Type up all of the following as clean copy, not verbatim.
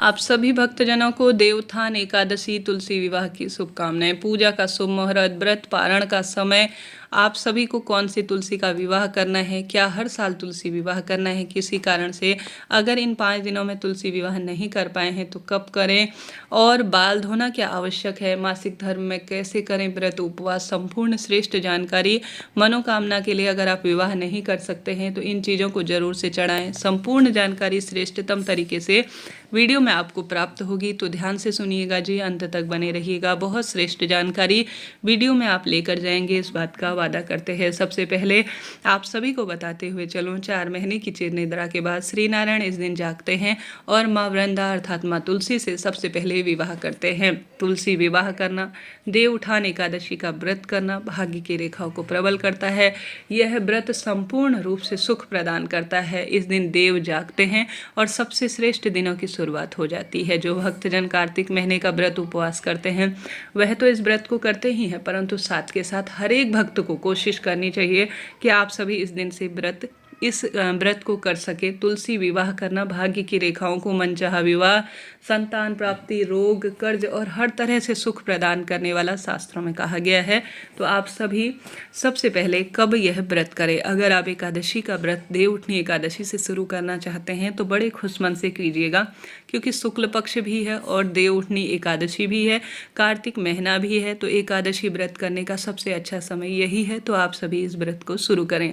आप सभी भक्तजनों को देवोत्थान एकादशी तुलसी विवाह की शुभकामनाएं। पूजा का शुभ मुहूर्त, व्रत पारण का समय, आप सभी को कौन सी तुलसी का विवाह करना है, क्या हर साल तुलसी विवाह करना है, किसी कारण से अगर इन 5 दिनों में तुलसी विवाह नहीं कर पाए हैं तो कब करें, और बाल धोना क्या आवश्यक है, मासिक धर्म में कैसे करें, व्रत उपवास, संपूर्ण श्रेष्ठ जानकारी। मनोकामना के लिए अगर आप विवाह नहीं कर सकते हैं तो इन चीज़ों को जरूर से चढ़ाएं। संपूर्ण जानकारी श्रेष्ठतम तरीके से वीडियो में आपको प्राप्त होगी, तो ध्यान से सुनिएगा जी, अंत तक बने रहिएगा। बहुत श्रेष्ठ जानकारी वीडियो में आप लेकर जाएंगे, इस बात का वादा करते हैं। सबसे पहले आप सभी को बताते हुए चलूं, 4 महीने की चिर निद्रा के बाद श्री नारायण इस दिन जागते हैं और माँ वृंदा अर्थात माँ तुलसी से सबसे पहले विवाह करते हैं। तुलसी विवाह करना, देवउठान एकादशी का व्रत करना भाग्य की रेखाओं को प्रबल करता है। यह व्रत संपूर्ण रूप से सुख प्रदान करता है। इस दिन देव जागते हैं और सबसे श्रेष्ठ दिनों की शुरुआत हो जाती है। जो भक्तजन कार्तिक महीने का व्रत उपवास करते हैं वह तो इस व्रत को करते ही हैं, परंतु साथ के साथ हर एक भक्त को कोशिश करनी चाहिए कि आप सभी इस दिन से इस व्रत को कर सके। तुलसी विवाह करना भाग्य की रेखाओं को मनचाहा विवाह, संतान प्राप्ति, रोग, कर्ज और हर तरह से सुख प्रदान करने वाला शास्त्रों में कहा गया है। तो आप सभी सबसे पहले कब यह व्रत करें? अगर आप एकादशी का व्रत देवउठनी एकादशी से शुरू करना चाहते हैं तो बड़े खुश मन से कीजिएगा, क्योंकि शुक्ल पक्ष भी है और देवउठनी एकादशी भी है, कार्तिक महीना भी है, तो एकादशी व्रत करने का सबसे अच्छा समय यही है। तो आप सभी इस व्रत को शुरू करें।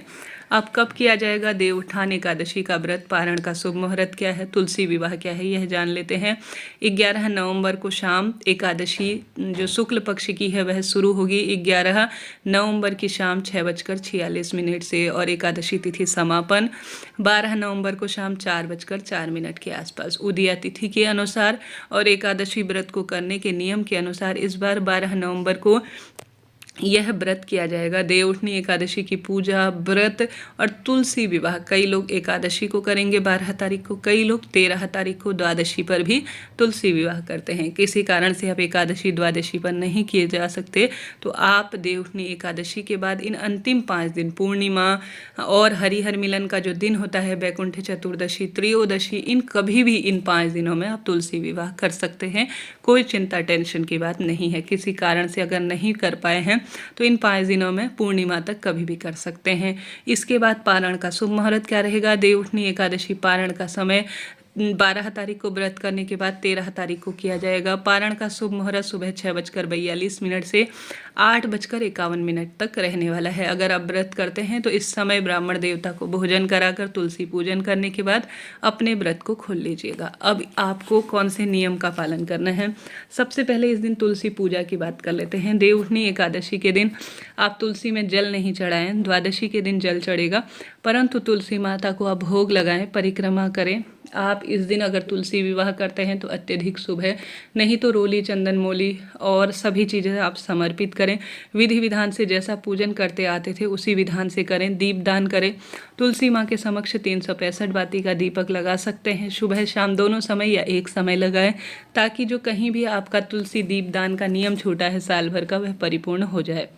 अब कब किया जाएगा देवउठान एकादशी का व्रत? पारण का शुभ मुहूर्त क्या है, तुलसी विवाह क्या है, यह जान लेते हैं। 11 नवंबर को शाम एकादशी जो शुक्ल पक्ष की है वह शुरू होगी 11 नवंबर की शाम 6:46 से, और एकादशी तिथि समापन 12 नवंबर को शाम 4:04 के आसपास उदया तिथि के अनुसार। और एकादशी व्रत को करने के नियम के अनुसार इस बार 12 नवंबर को यह व्रत किया जाएगा। देवउठनी एकादशी की पूजा, व्रत और तुलसी विवाह कई लोग एकादशी को करेंगे 12 तारीख को, कई लोग 13 तारीख को द्वादशी पर भी तुलसी विवाह करते हैं। किसी कारण से आप एकादशी द्वादशी पर नहीं किए जा सकते तो आप देवउठनी एकादशी के बाद इन अंतिम 5 दिन, पूर्णिमा और हरिहर मिलन का जो दिन होता है, बैकुंठ चतुर्दशी, त्रयोदशी, इन कभी भी इन 5 दिनों में आप तुलसी विवाह कर सकते हैं। कोई चिंता टेंशन की बात नहीं है। किसी कारण से अगर नहीं कर पाए हैं तो इन 5 दिनों में पूर्णिमा तक कभी भी कर सकते हैं। इसके बाद पारण का शुभ मुहूर्त क्या रहेगा? देवउठनी एकादशी पारण का समय 12 तारीख को व्रत करने के बाद 13 तारीख को किया जाएगा। पारण का शुभ मुहूर्त सुबह 6:42 से 8:51 तक रहने वाला है। अगर आप व्रत करते हैं तो इस समय ब्राह्मण देवता को भोजन कराकर तुलसी पूजन करने के बाद अपने व्रत को खोल लीजिएगा। अब आपको कौन से नियम का पालन करना है? सबसे पहले इस दिन तुलसी पूजा की बात कर लेते हैं। देवउठनी एकादशी के दिन आप तुलसी में जल नहीं चढ़ाएं, द्वादशी के दिन जल चढ़ेगा, परंतु तुलसी माता को आप भोग लगाएं, परिक्रमा करें। आप इस दिन अगर तुलसी विवाह करते हैं तो अत्यधिक शुभ है, नहीं तो रोली, चंदन, मोली और सभी चीज़ें आप समर्पित करें। विधि विधान से जैसा पूजन करते आते थे उसी विधान से करें। दीपदान करें। तुलसी माँ के समक्ष 365 बाती का दीपक लगा सकते हैं। सुबह शाम दोनों समय या एक समय लगाएं, ताकि जो कहीं भी आपका तुलसी दीपदान का नियम छूटा है साल भर का, वह परिपूर्ण हो जाए।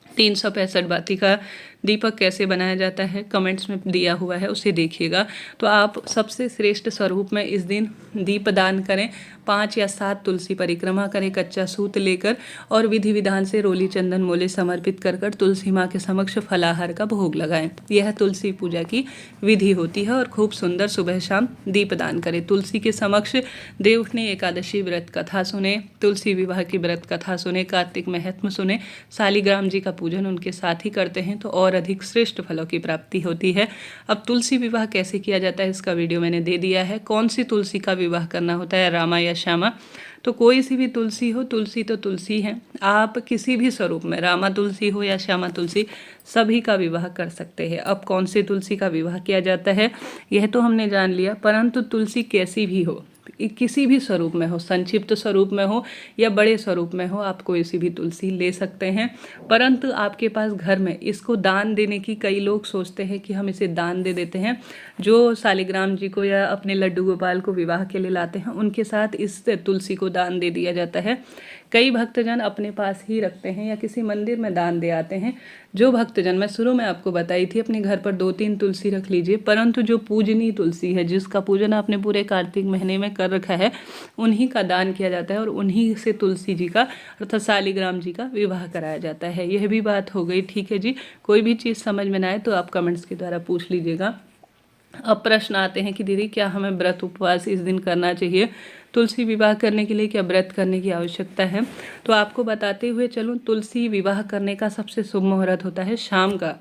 365 बाती का दीपक कैसे बनाया जाता है कमेंट्स में दिया हुआ है, उसे देखिएगा। तो आप सबसे श्रेष्ठ स्वरूप में इस दिन दीपदान करें। 5 या 7 तुलसी परिक्रमा करें कच्चा सूत लेकर, और विधि विधान से रोली, चंदन, मोले समर्पित कर तुलसी माँ के समक्ष फलाहार का भोग लगाएं। यह तुलसी पूजा की विधि होती है। और खूब सुंदर सुबह शाम दीपदान करें। तुलसी के समक्ष देवउठनी एकादशी व्रत कथा सुने, तुलसी विवाह की व्रत कथा सुने, कार्तिक महत्म सुने, शालिग्राम जी का पूजन उनके साथ ही करते हैं तो और अधिक श्रेष्ठ फलों की प्राप्ति होती है। अब तुलसी विवाह कैसे किया जाता है इसका वीडियो मैंने दे दिया है। कौन सी तुलसी का विवाह करना होता है, रामा या श्यामा? तो कोई सी भी तुलसी हो, तुलसी तो तुलसी है। आप किसी भी स्वरूप में, रामा तुलसी हो या श्यामा तुलसी, सभी का विवाह कर सकते हैं। अब कौन सी तुलसी का विवाह किया जाता है यह तो हमने जान लिया, परंतु तुलसी कैसी भी हो, किसी भी स्वरूप में हो, संक्षिप्त स्वरूप में हो या बड़े स्वरूप में हो, आप कोई सी भी तुलसी ले सकते हैं। परंतु आपके पास घर में इसको दान देने की, कई लोग सोचते हैं कि हम इसे दान दे देते हैं। जो शालिग्राम जी को या अपने लड्डू गोपाल को विवाह के लिए लाते हैं उनके साथ इस तुलसी को दान दे दिया जाता है। कई भक्तजन अपने पास ही रखते हैं या किसी मंदिर में दान दे आते हैं। जो भक्तजन, मैं शुरू में आपको बताई थी, अपने घर पर 2-3 तुलसी रख लीजिए, परंतु जो पूजनीय तुलसी है, जिसका पूजन आपने पूरे कार्तिक महीने में कर रखा है, उन्हीं का दान किया जाता है और उन्हीं से तुलसी जी का अर्थात शालिग्राम जी का विवाह कराया जाता है। यह भी बात हो गई, ठीक है जी। कोई भी चीज़ समझ में ना आए तो आप कमेंट्स के द्वारा पूछ लीजिएगा। अब प्रश्न आते हैं कि दीदी क्या हमें व्रत उपवास इस दिन करना चाहिए, तुलसी विवाह करने के लिए क्या व्रत करने की आवश्यकता है? तो आपको बताते हुए चलूँ, तुलसी विवाह करने का सबसे शुभ मुहूर्त होता है शाम का,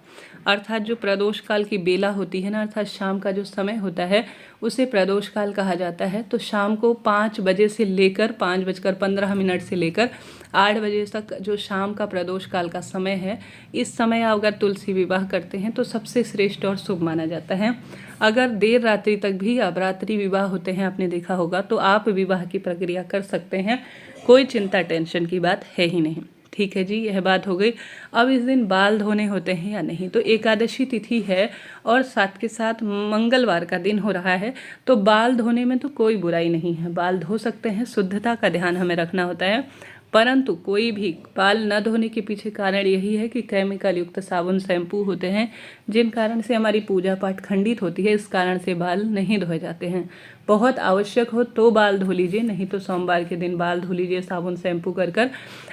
अर्थात जो प्रदोष काल की बेला होती है ना, अर्थात शाम का जो समय होता है उसे प्रदोष काल कहा जाता है। तो शाम को 5 बजे से लेकर 5:15 से लेकर 8 बजे तक जो शाम का प्रदोष काल का समय है, इस समय आप अगर तुलसी विवाह करते हैं तो सबसे श्रेष्ठ और शुभ माना जाता है। अगर देर रात्रि तक भी आप रात्रि विवाह होते हैं, आपने देखा होगा, तो आप विवाह की प्रक्रिया कर सकते हैं, कोई चिंता टेंशन की बात है ही नहीं। ठीक है जी, यह बात हो गई। अब इस दिन बाल धोने होते हैं या नहीं, तो एकादशी तिथि है और साथ के साथ मंगलवार का दिन हो रहा है, तो बाल धोने में तो कोई बुराई नहीं है, बाल धो सकते हैं, शुद्धता का ध्यान हमें रखना होता है। परंतु कोई भी बाल न धोने के पीछे कारण यही है कि केमिकल युक्त साबुन शैम्पू होते हैं, जिन कारण से हमारी पूजा पाठ खंडित होती है, इस कारण से बाल नहीं धोए जाते हैं। बहुत आवश्यक हो तो बाल धो लीजिए, नहीं तो सोमवार के दिन बाल धो लीजिए साबुन शैम्पू कर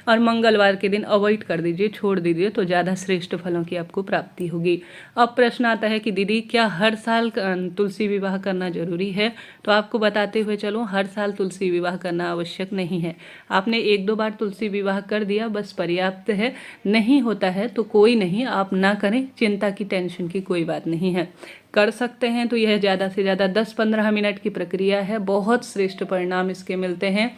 और मंगलवार के दिन अवॉइड कर दीजिए, छोड़ दीजिए, तो ज़्यादा श्रेष्ठ फलों की आपको प्राप्ति होगी। अब प्रश्न आता है कि दीदी क्या हर साल तुलसी विवाह करना जरूरी है? तो आपको बताते हुए चलो, हर साल तुलसी विवाह करना आवश्यक नहीं है। आपने 1-2 बार तुलसी विवाह कर दिया बस पर्याप्त है, नहीं होता है तो कोई नहीं, आप ना करें, चिंता की टेंशन की कोई बात नहीं है। कर सकते हैं तो यह ज़्यादा से ज़्यादा 10-15 मिनट की प्रक्रिया है, बहुत श्रेष्ठ परिणाम इसके मिलते हैं,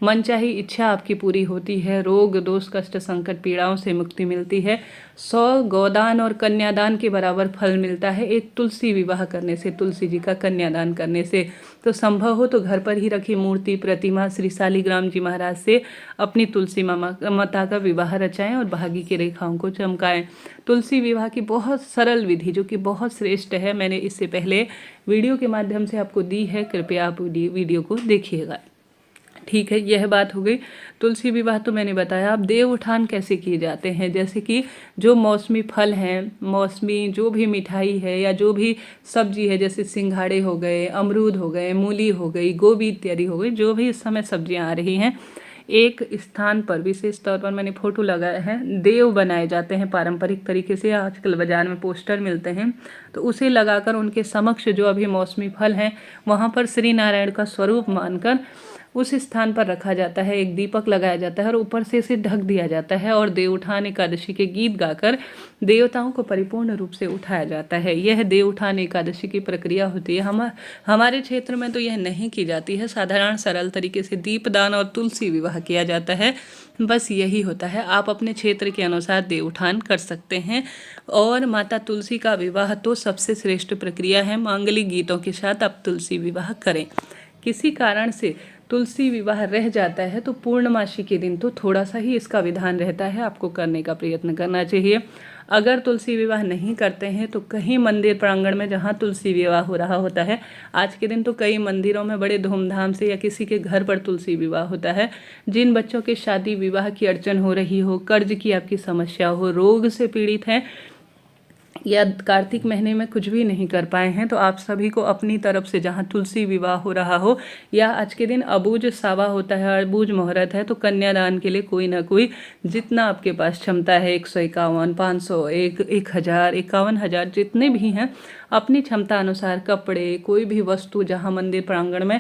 मनचाही इच्छा आपकी पूरी होती है, रोग दोष कष्ट संकट पीड़ाओं से मुक्ति मिलती है, 100 गोदान और कन्यादान के बराबर फल मिलता है एक तुलसी विवाह करने से, तुलसी जी का कन्यादान करने से। तो संभव हो तो घर पर ही रखी मूर्ति प्रतिमा श्री शालिग्राम जी महाराज से अपनी तुलसी माता का विवाह रचाएं और भाग्य की रेखाओं को चमकाएं। तुलसी विवाह की बहुत सरल विधि जो कि बहुत श्रेष्ठ है, मैंने इससे पहले वीडियो के माध्यम से आपको दी है, कृपया आप वीडियो को देखिएगा। ठीक है, यह बात हो गई तुलसी विवाह। तो मैंने बताया। अब देव उठान कैसे किए जाते हैं, जैसे कि जो मौसमी फल हैं, मौसमी जो भी मिठाई है या जो भी सब्जी है, जैसे सिंघाड़े हो गए, अमरूद हो गए, मूली हो गई, गोभी इत्यादि हो गई, जो भी इस समय सब्जियां आ रही हैं, एक स्थान पर विशेष तौर पर मैंने फोटो लगाया है, देव बनाए जाते हैं पारंपरिक तरीके से, आजकल बाजार में पोस्टर मिलते हैं, तो उसे लगाकर उनके समक्ष जो अभी मौसमी फल हैं वहाँ पर श्री नारायण का स्वरूप मानकर उस स्थान पर रखा जाता है, एक दीपक लगाया जाता है और ऊपर से इसे ढक दिया जाता है और देव उठान एकादशी के गीत गाकर देवताओं को परिपूर्ण रूप से उठाया जाता है। यह देव उठान एकादशी की प्रक्रिया होती है। हमारे क्षेत्र में तो यह नहीं की जाती है, साधारण सरल तरीके से दीपदान और तुलसी विवाह किया जाता है, बस यही होता है। आप अपने क्षेत्र के अनुसार देव उठान कर सकते हैं। और माता तुलसी का विवाह तो सबसे श्रेष्ठ प्रक्रिया है, मांगलिक गीतों के साथ आप तुलसी विवाह करें। किसी कारण से तुलसी विवाह रह जाता है तो पूर्णमासी के दिन तो थोड़ा सा ही इसका विधान रहता है, आपको करने का प्रयत्न करना चाहिए। अगर तुलसी विवाह नहीं करते हैं तो कहीं मंदिर प्रांगण में जहाँ तुलसी विवाह हो रहा होता है, आज के दिन तो कई मंदिरों में बड़े धूमधाम से या किसी के घर पर तुलसी विवाह होता है, जिन बच्चों के शादी विवाह की अड़चन हो रही हो, कर्ज की आपकी समस्या हो, रोग से पीड़ित हैं या कार्तिक महीने में कुछ भी नहीं कर पाए हैं, तो आप सभी को अपनी तरफ से जहाँ तुलसी विवाह हो रहा हो या आज के दिन अबूझ सावा होता है, अबूझ मुहूर्त है, तो कन्यादान के लिए कोई ना कोई जितना आपके पास क्षमता है, 151, 500, 1000, 51,000 जितने भी हैं, अपनी क्षमता अनुसार कपड़े, कोई भी वस्तु, जहाँ मंदिर प्रांगण में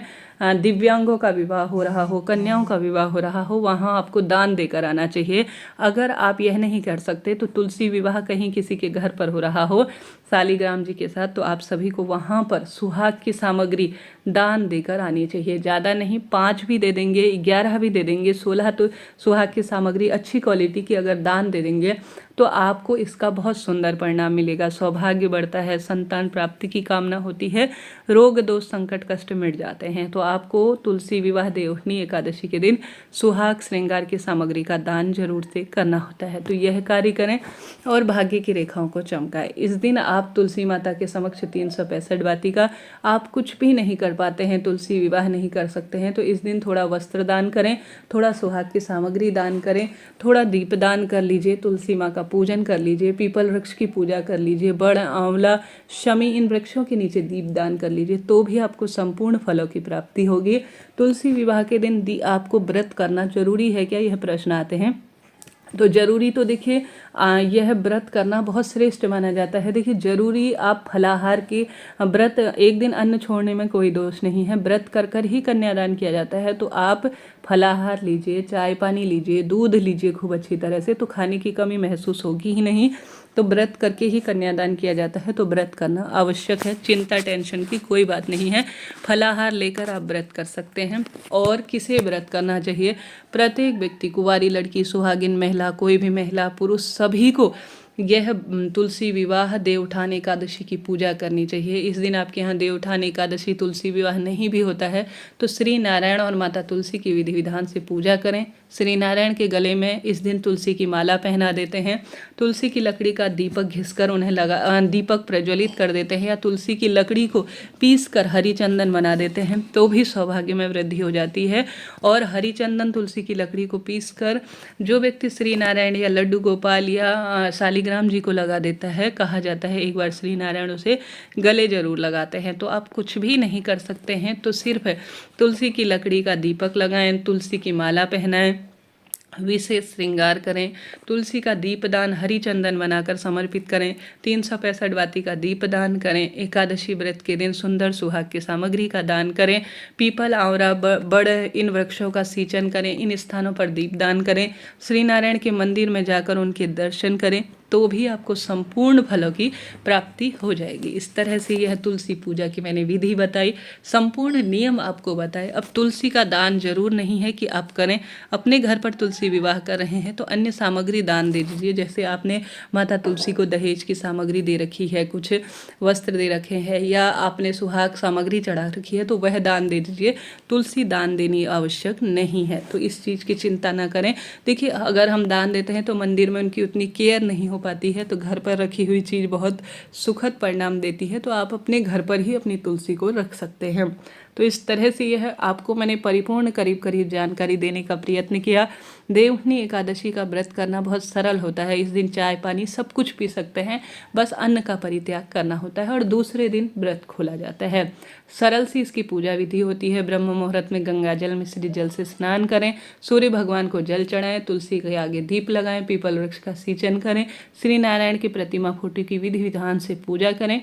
दिव्यांगों का विवाह हो रहा हो, कन्याओं का विवाह हो रहा हो, वहाँ आपको दान देकर आना चाहिए। अगर आप यह नहीं कर सकते तो तुलसी विवाह कहीं किसी के घर पर हो रहा हो शालिग्राम जी के साथ, तो आप सभी को वहाँ पर सुहाग की सामग्री दान देकर आनी चाहिए। ज़्यादा नहीं, 5 भी दे देंगे, 11 भी दे देंगे, 16 तो सुहाग की सामग्री अच्छी क्वालिटी की अगर दान दे देंगे तो आपको इसका बहुत सुंदर परिणाम मिलेगा। सौभाग्य बढ़ता है, संतान प्राप्ति की कामना होती है, रोग दोष संकट कष्ट मिट जाते हैं। तो आपको तुलसी विवाह देवउठनी एकादशी के दिन सुहाग श्रृंगार की सामग्री का दान जरूर से करना होता है। तो यह कार्य करें और भाग्य की रेखाओं को चमकाएं। इस दिन आप तुलसी माता के समक्ष 365 बाती का, आप कुछ भी नहीं कर पाते हैं, तुलसी विवाह नहीं कर सकते हैं, तो इस दिन थोड़ा वस्त्र दान करें, थोड़ा सुहाग की सामग्री दान करें, थोड़ा दीप दान कर लीजिए, तुलसी माँ का पूजन कर लीजिए, पीपल वृक्ष की पूजा कर लीजिए, बड़, आंवला, शमी, इन वृक्षों के नीचे दीप दान कर लीजिए, तो भी आपको संपूर्ण फलों की प्राप्ति होगी। तुलसी विवाह के दिन आपको व्रत करना जरूरी है क्या, यह प्रश्न आते हैं। तो जरूरी तो देखिए यह व्रत करना बहुत श्रेष्ठ माना जाता है। देखिए जरूरी आप फलाहार के व्रत, एक दिन अन्न छोड़ने में कोई दोष नहीं है, व्रत कर कर ही कन्यादान किया जाता है। तो आप फलाहार लीजिए, चाय पानी लीजिए, दूध लीजिए खूब अच्छी तरह से, तो खाने की कमी महसूस होगी ही नहीं। तो व्रत करके ही कन्यादान किया जाता है, तो व्रत करना आवश्यक है, चिंता टेंशन की कोई बात नहीं है। फलाहार लेकर आप व्रत कर सकते हैं। और किसे व्रत करना चाहिए, प्रत्येक व्यक्ति, कुंवारी लड़की, सुहागिन महिला, कोई भी महिला पुरुष, सभी को यह तुलसी विवाह देवउठान एकादशी की पूजा करनी चाहिए। इस दिन आपके यहाँ देवउठान एकादशी तुलसी विवाह नहीं भी होता है तो श्री नारायण और माता तुलसी की विधि विधान से पूजा करें। श्री नारायण के गले में इस दिन तुलसी की माला पहना देते हैं, तुलसी की लकड़ी का दीपक घिसकर उन्हें दीपक प्रज्वलित कर देते हैं, या तुलसी की लकड़ी को पीस कर हरी चंदन बना देते हैं, तो भी सौभाग्य में वृद्धि हो जाती है। और हरी चंदन तुलसी की लकड़ी को पीस कर जो व्यक्ति श्री नारायण या लड्डू गोपाल या शालिग्राम जी को लगा देता है, कहा जाता है एक बार श्री नारायण उसे गले जरूर लगाते हैं। तो आप कुछ भी नहीं कर सकते हैं, तो सिर्फ तुलसी की लकड़ी का दीपक लगाएं, तुलसी की माला पहनाएं, विशेष श्रृंगार करें, तुलसी का दीपदान हरी चंदन बनाकर समर्पित करें, 365 बाती का दीपदान करें, एकादशी व्रत के दिन सुंदर सुहाग की सामग्री का दान करें, पीपल, आंवला, बड़, इन वृक्षों का सींचन करें, इन स्थानों पर दीपदान करें, श्री नारायण के मंदिर में जाकर उनके दर्शन करें, तो भी आपको संपूर्ण फलों की प्राप्ति हो जाएगी। इस तरह से यह तुलसी पूजा की मैंने विधि बताई, संपूर्ण नियम आपको बताए। अब तुलसी का दान जरूर नहीं है कि आप करें, अपने घर पर तुलसी विवाह कर रहे हैं तो अन्य सामग्री दान दे दीजिए। जैसे आपने माता तुलसी को दहेज की सामग्री दे रखी है, कुछ वस्त्र दे रखे हैं, या आपने सुहाग सामग्री चढ़ा रखी है, तो वह दान दे दीजिए। तुलसी दान देनी आवश्यक नहीं है, तो इस चीज़ की चिंता ना करें। देखिए अगर हम दान देते हैं तो मंदिर में उनकी उतनी केयर नहीं हो पाती है, तो घर पर रखी हुई चीज़ बहुत सुखद परिणाम देती है, तो आप अपने घर पर ही अपनी तुलसी को रख सकते हैं। तो इस तरह से यह आपको मैंने परिपूर्ण करीब करीब जानकारी देने का प्रयत्न किया। देवउठनी एकादशी का व्रत करना बहुत सरल होता है। इस दिन चाय पानी सब कुछ पी सकते हैं, बस अन्न का परित्याग करना होता है और दूसरे दिन व्रत खोला जाता है। सरल सी इसकी पूजा विधि होती है। ब्रह्म मुहूर्त में गंगा जल मिश्रित जल से स्नान करें, सूर्य भगवान को जल चढ़ाएं, तुलसी के आगे दीप लगाएं, पीपल वृक्ष का सींचन करें, श्री नारायण की प्रतिमा फोटो की विधि विधान से पूजा करें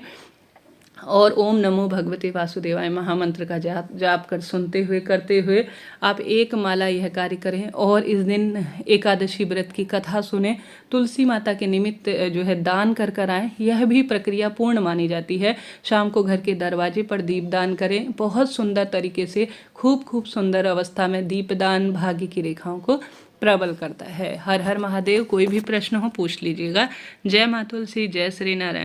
और ओम नमो भगवते वासुदेवाय महामंत्र का जाप कर सुनते हुए करते हुए आप एक माला यह कार्य करें। और इस दिन एकादशी व्रत की कथा सुने, तुलसी माता के निमित्त जो है दान कर आएँ, यह भी प्रक्रिया पूर्ण मानी जाती है। शाम को घर के दरवाजे पर दीपदान करें, बहुत सुंदर तरीके से खूब सुंदर अवस्था में दीपदान भाग्य की रेखाओं को प्रबल करता है। हर हर महादेव। कोई भी प्रश्न हो पूछ लीजिएगा। जय माँ तुलसी, जय श्री नारायण।